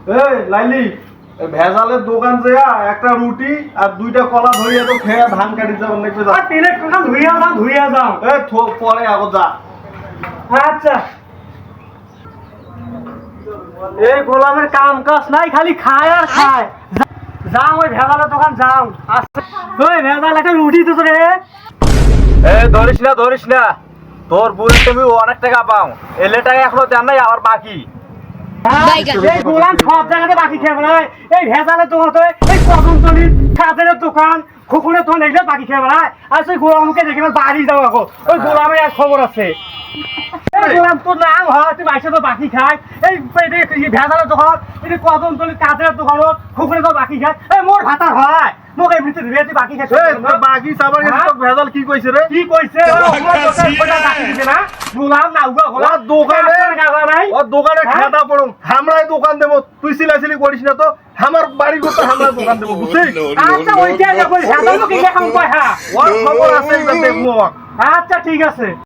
এই লাইলি ভেজালের দোকান যেয়া একটা রুটি আর দুইটা কলা ধরিয়া তো খেয়ে ধান কাটি যাবেন নাকি যা প্লেট কোনটা ধুইয়া যাও এই পরে আগত যা। আচ্ছা এই গোলামের কাম কাজ নাই খালি খায় আর খায় যাও ওই ভেজালের দোকান যাও আচ্ছা ওই ভেজাল একটা রুটি তো রে ধরিস না তোর বুড়ি তুমি অনেক টাকা পাও এলে টাকা এখনো দেন নাই আর বাকি এই গোলাম সব জায়গাতে বাকি খেয়ে বেড়ায় এই ভেজালের দোকান তো এই কদমতলির কাজের দোকান খুকুনের দোকান এগুলো বাকি খেয়ে বেড়ায় আর সেই গোলামকে দেখে বাড়ি যাও এখন ওই গোলামের এক খবর আছে এই গোলাম তোর নাম হয় তুই বাইশে তো বাকি খায় এই ভেজালের দোকান এই কদমতলির কাজের দোকান খুকুনের তো বাকি খায় এই মোর ভাতার হয় মোক এমনিতে ধুয়ে তুই বাকি খাইছ বাকি সাবার ভেজাল কি কইছে রে কি কইছে না গোলাম না উগা দোকানে খাতা পড়ুম আমরাই দোকান দেবো তুই সিলাসিলি করিস না তো আমার বাড়ি করতে আমরা দোকান দেবো বুঝছিস আচ্ছা ওইটা যখন হেদালো কি দেখাম কয় হ্যাঁ ওর খবর আছে এবার দেখবো আচ্ছা ঠিক আছে।